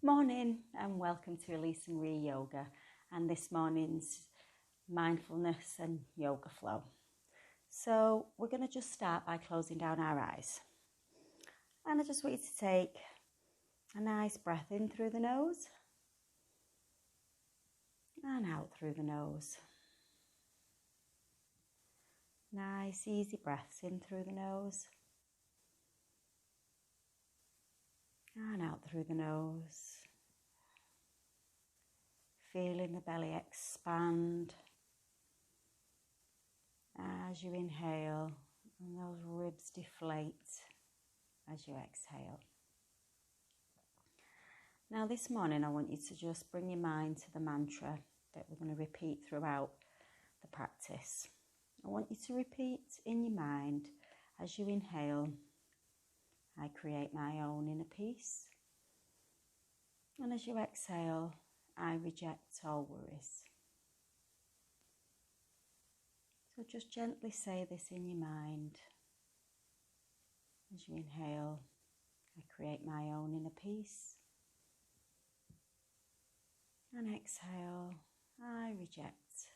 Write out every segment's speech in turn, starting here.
Morning and welcome to Elise and Ree Yoga and this morning's mindfulness and yoga flow. So we're going to just start by closing down our eyes. And I just want you to take a nice breath in through the nose and out through the nose. Nice easy breaths in through the nose and out through the nose. Feeling the belly expand as you inhale and those ribs deflate as you exhale. Now this morning I want you to just bring your mind to the mantra that we're going to repeat throughout the practice. I want you to repeat in your mind as you inhale, I create my own inner peace. And as you exhale, I reject all worries. So just gently say this in your mind. As you inhale, I create my own inner peace. And exhale, I reject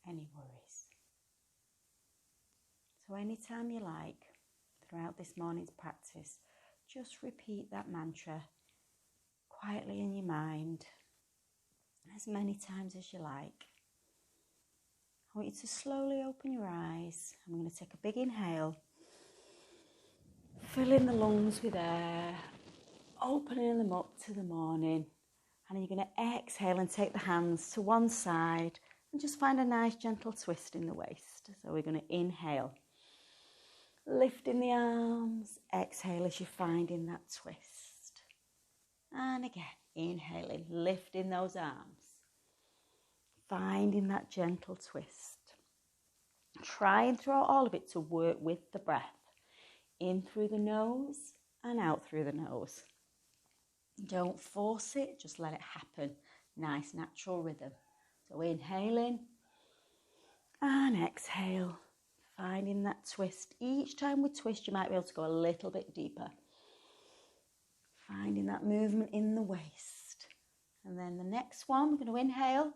any worries. So anytime you like, throughout this morning's practice, just repeat that mantra quietly in your mind as many times as you like. I want you to slowly open your eyes. I'm going to take a big inhale, filling the lungs with air, opening them up to the morning. And you're going to exhale and take the hands to one side and just find a nice gentle twist in the waist. So we're going to inhale, lifting the arms, exhale as you're finding that twist. And again, inhaling, lifting those arms, finding that gentle twist. Trying throughout all of it to work with the breath. In through the nose and out through the nose. Don't force it, just let it happen. Nice natural rhythm. So inhaling and exhale. Finding that twist. Each time we twist, you might be able to go a little bit deeper. Finding that movement in the waist. And then the next one, we're going to inhale.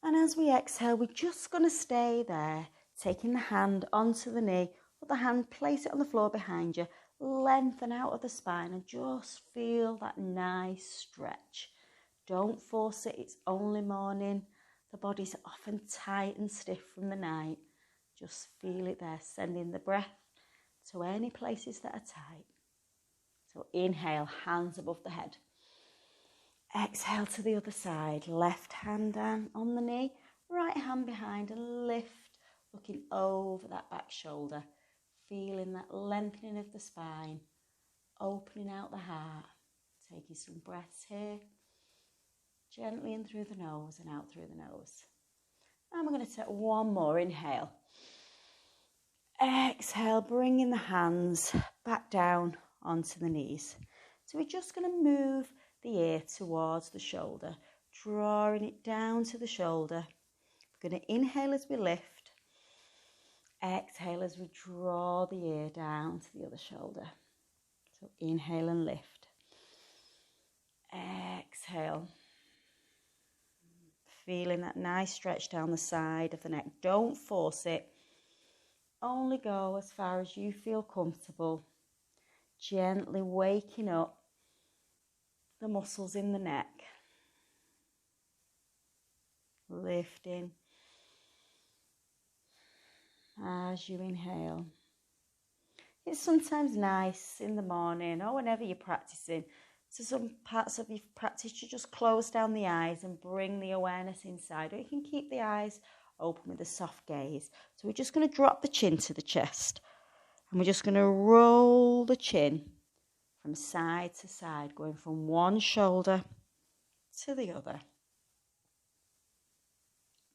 And as we exhale, we're just going to stay there, taking the hand onto the knee, or the hand, place it on the floor behind you, lengthen out of the spine and just feel that nice stretch. Don't force it, it's only morning. The body's often tight and stiff from the night. Just feel it there, sending the breath to any places that are tight. So inhale, hands above the head. Exhale to the other side, left hand down on the knee, right hand behind and lift, looking over that back shoulder, feeling that lengthening of the spine, opening out the heart, taking some breaths here, gently in through the nose and out through the nose. And we're going to take one more inhale. Exhale, bringing the hands back down onto the knees. So we're just going to move the ear towards the shoulder, drawing it down to the shoulder. We're going to inhale as we lift, exhale as we draw the ear down to the other shoulder. So inhale and lift, exhale, feeling that nice stretch down the side of the neck. Don't force it, only go as far as you feel comfortable, gently waking up the muscles in the neck, lifting as you inhale. It's sometimes nice in the morning or whenever you're practicing, to some parts of your practice to just close down the eyes and bring the awareness inside, or you can keep the eyes open with a soft gaze. So we're just going to drop the chin to the chest and we're just going to roll the chin from side to side, going from one shoulder to the other.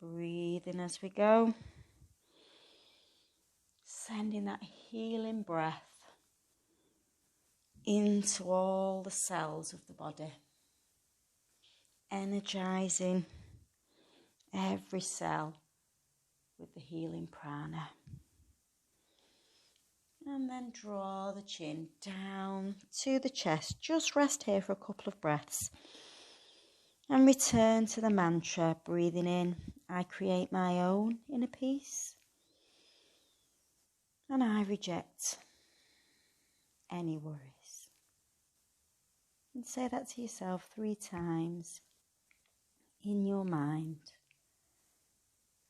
Breathing as we go. Sending that healing breath into all the cells of the body. Energizing every cell with the healing prana. And then draw the chin down to the chest. Just rest here for a couple of breaths. And return to the mantra, breathing in, I create my own inner peace. And I reject any worries. And say that to yourself 3 times in your mind.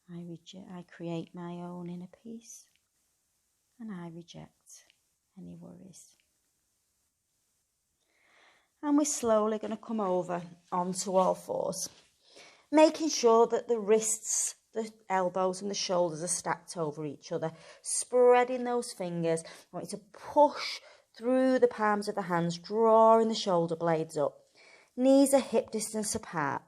I create my own inner peace. And I reject any worries. And we're slowly going to come over onto all fours, making sure that the wrists, the elbows and the shoulders are stacked over each other, spreading those fingers. I want you to push through the palms of the hands, drawing the shoulder blades up. Knees are hip distance apart.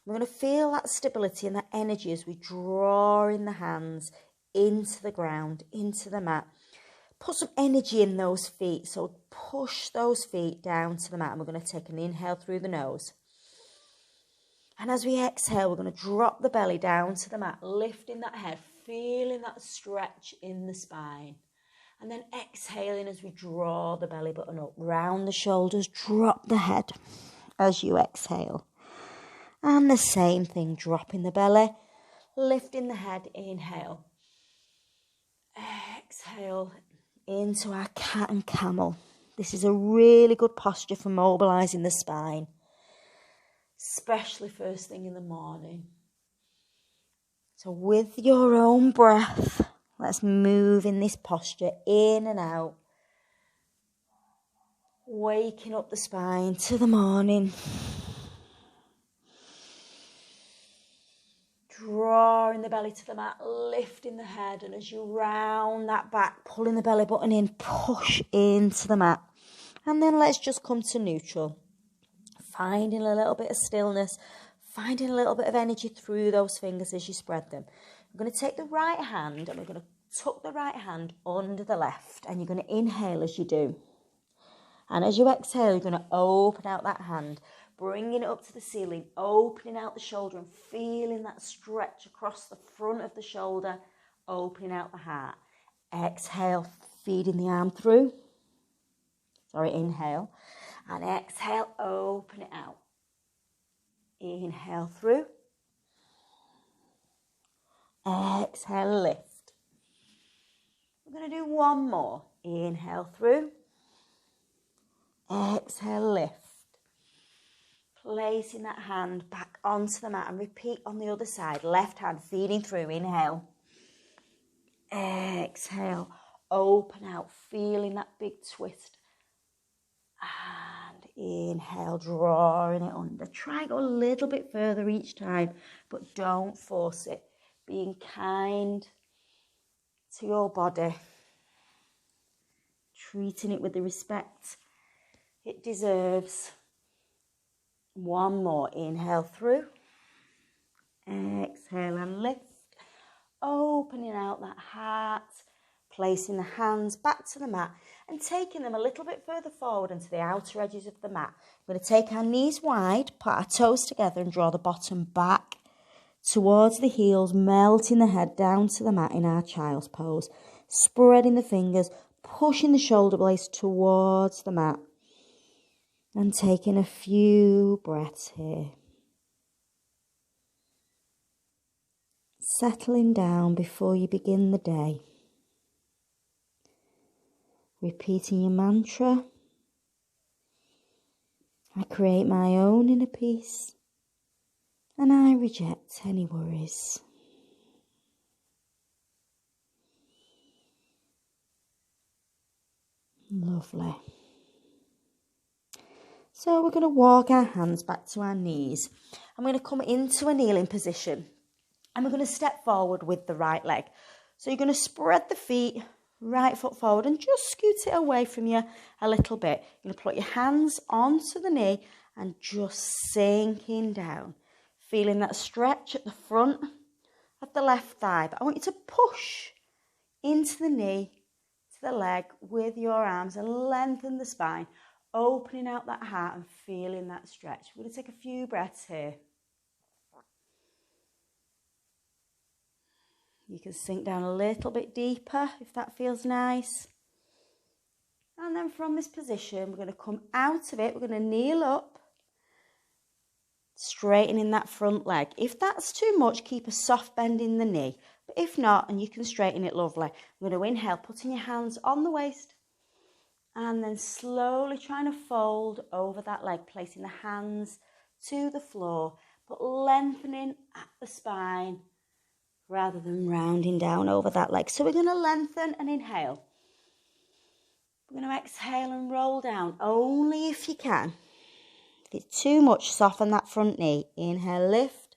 We're going to feel that stability and that energy as we draw in the hands into the ground, into the mat. Put some energy in those feet, so push those feet down to the mat. And we're going to take an inhale through the nose. And as we exhale, we're going to drop the belly down to the mat, lifting that head, feeling that stretch in the spine. And then exhaling as we draw the belly button up, round the shoulders, drop the head as you exhale. And the same thing, dropping the belly, lifting the head, inhale. Exhale into our cat and camel. This is a really good posture for mobilising the spine, especially first thing in the morning. So with your own breath, let's move in this posture, in and out, waking up the spine to the morning. Drawing the belly to the mat, lifting the head, and as you round that back, pulling the belly button in, push into the mat. And then let's just come to neutral, finding a little bit of stillness, finding a little bit of energy through those fingers as you spread them. We're going to take the right hand and we're going to tuck the right hand under the left, and you're going to inhale as you do. And as you exhale, you're going to open out that hand, bringing it up to the ceiling, opening out the shoulder and feeling that stretch across the front of the shoulder, opening out the heart. Exhale, feeding the arm through. Inhale. And exhale, open it out. Inhale through. Exhale, lift. We're going to do one more. Inhale through. Exhale, lift. Placing that hand back onto the mat and repeat on the other side. Left hand feeding through. Inhale. Exhale. Open out. Feeling that big twist. And inhale. Drawing it under. Try and go a little bit further each time, but don't force it. Being kind to your body. Treating it with the respect it deserves. One more. Inhale through. Exhale and lift. Opening out that heart. Placing the hands back to the mat and taking them a little bit further forward into the outer edges of the mat. We're going to take our knees wide, put our toes together and draw the bottom back towards the heels, melting the head down to the mat in our child's pose. Spreading the fingers, pushing the shoulder blades towards the mat. And taking a few breaths here. Settling down before you begin the day. Repeating your mantra. I create my own inner peace. And I reject any worries. Lovely. So we're going to walk our hands back to our knees. I'm going to come into a kneeling position. And we're going to step forward with the right leg. So you're going to spread the feet, right foot forward, and just scoot it away from you a little bit. You're going to put your hands onto the knee and just sinking down. Feeling that stretch at the front of the left thigh. But I want you to push into the knee, to the leg with your arms and lengthen the spine. Opening out that heart and feeling that stretch. We're going to take a few breaths here. You can sink down a little bit deeper if that feels nice. And then from this position, we're going to come out of it. We're going to kneel up, straightening that front leg. If that's too much, keep a soft bend in the knee. But if not, and you can straighten it lovely, I'm going to inhale, putting your hands on the waist, and then slowly trying to fold over that leg, placing the hands to the floor, but lengthening at the spine rather than rounding down over that leg. So we're going to lengthen and inhale. We're going to exhale and roll down, only if you can. If it's too much, soften that front knee. Inhale, lift.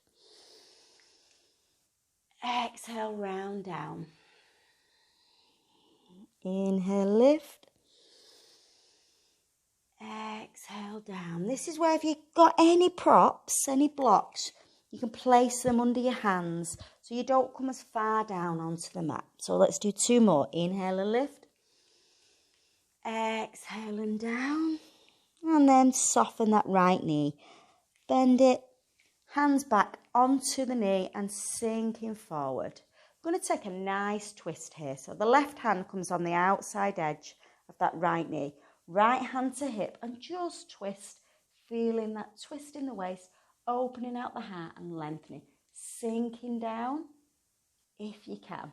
Exhale, round down. Inhale, lift. Exhale, down. This is where if you've got any props, any blocks, you can place them under your hands so you don't come as far down onto the mat. So let's do 2 more. Inhale and lift. Exhale and down. And then soften that right knee. Bend it. Hands back onto the knee and sinking forward. I'm going to take a nice twist here. So the left hand comes on the outside edge of that right knee. Right hand to hip and just twist, feeling that twist in the waist, opening out the heart and lengthening. Sinking down if you can.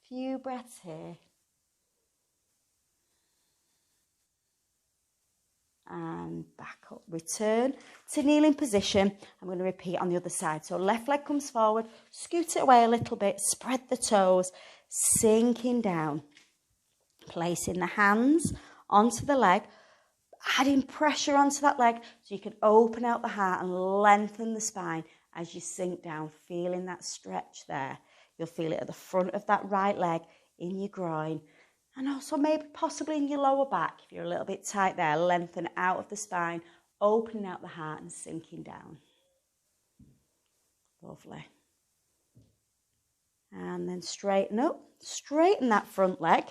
Few breaths here. And back up. Return to kneeling position. I'm going to repeat on the other side. So left leg comes forward, scoot it away a little bit, spread the toes, sinking down. Placing the hands onto the leg, adding pressure onto that leg so you can open out the heart and lengthen the spine as you sink down, feeling that stretch there. You'll feel it at the front of that right leg, in your groin, and also maybe possibly in your lower back if you're a little bit tight there. Lengthen out of the spine, opening out the heart and sinking down. Lovely. And then straighten up, straighten that front leg.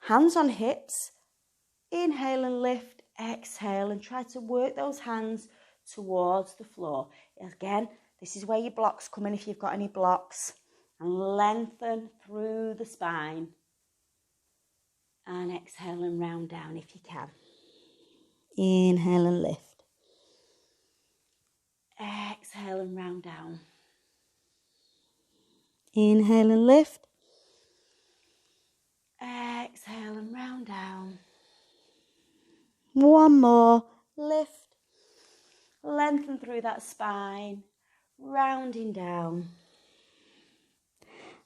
Hands on hips, inhale and lift, exhale and try to work those hands towards the floor. Again, this is where your blocks come in if you've got any blocks. And lengthen through the spine. And exhale and round down if you can. Inhale and lift. Exhale and round down. Inhale and lift. Exhale and round down. 1 more. Lift. Lengthen through that spine. Rounding down.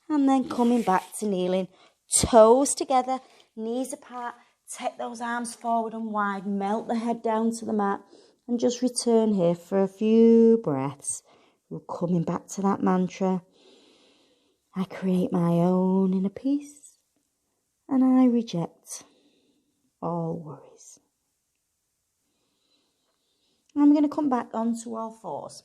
And then coming back to kneeling. Toes together. Knees apart. Take those arms forward and wide. Melt the head down to the mat. And just return here for a few breaths. We're coming back to that mantra. I create my own inner peace. And I reject all worries. I'm going to come back onto all fours.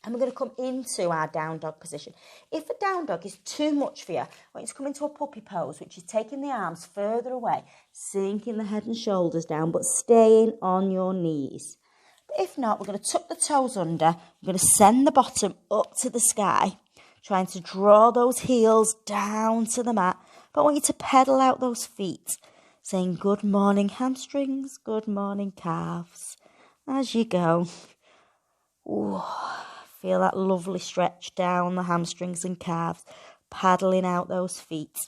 And we're going to come into our down dog position. If a down dog is too much for you, I want you to come into a puppy pose, which is taking the arms further away, sinking the head and shoulders down, but staying on your knees. But if not, we're going to tuck the toes under. We're going to send the bottom up to the sky, trying to draw those heels down to the mat. But I want you to pedal out those feet, saying good morning hamstrings, good morning calves. As you go, ooh, feel that lovely stretch down the hamstrings and calves, paddling out those feet.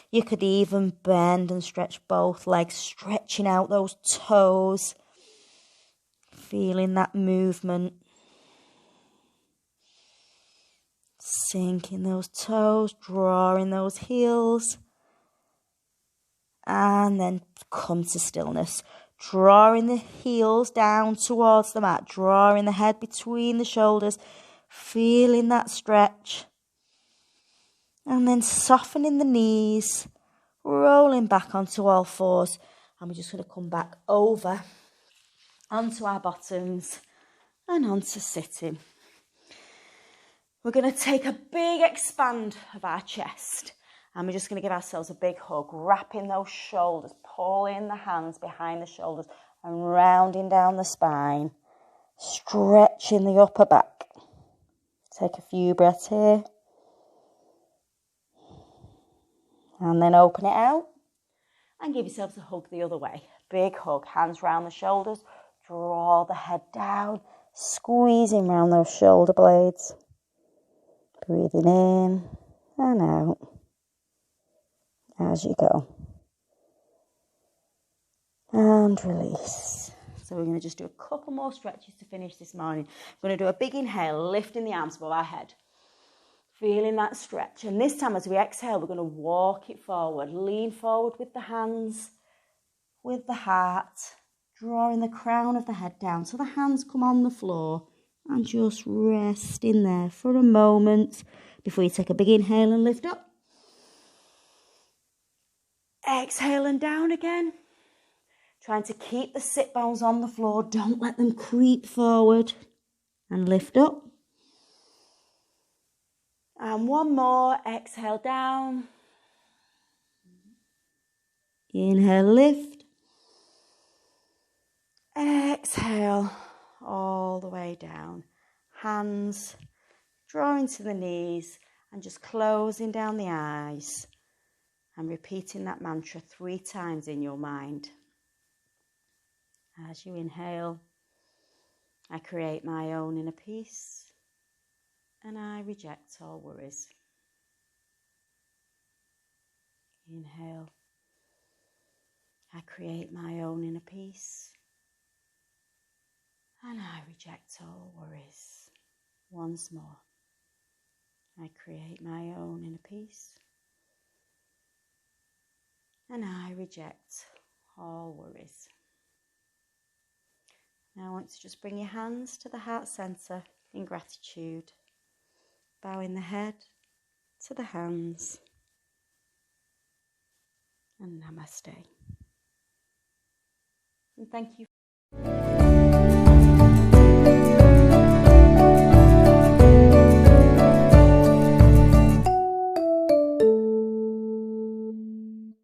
You could even bend and stretch both legs, stretching out those toes, feeling that movement. Sinking those toes, drawing those heels. And then come to stillness. Drawing the heels down towards the mat. Drawing the head between the shoulders. Feeling that stretch. And then softening the knees. Rolling back onto all fours. And we're just going to come back over onto our bottoms and onto sitting. We're going to take a big expand of our chest. And we're just going to give ourselves a big hug, wrapping those shoulders, pulling the hands behind the shoulders and rounding down the spine, stretching the upper back. Take a few breaths here. And then open it out. and give yourselves a hug the other way. Big hug, hands round the shoulders, draw the head down, squeezing round those shoulder blades. Breathing in and out as you go. And release. So we're going to just do a couple more stretches to finish this morning. We're going to do a big inhale, lifting the arms above our head. Feeling that stretch. And this time as we exhale, we're going to walk it forward. Lean forward with the hands, with the heart, drawing the crown of the head down so the hands come on the floor and just rest in there for a moment before you take a big inhale and lift up. Exhale and down again. Trying to keep the sit bones on the floor. Don't let them creep forward. And lift up. And one more. Exhale down. Inhale, lift. Exhale all the way down. Hands drawing to the knees and just closing down the eyes. And repeating that mantra 3 times in your mind. As you inhale, I create my own inner peace and I reject all worries. Inhale, I create my own inner peace and I reject all worries. Once more, I create my own inner peace and I reject all worries. Now I want to just bring your hands to the heart center in gratitude, bowing the head to the hands, and namaste. And thank you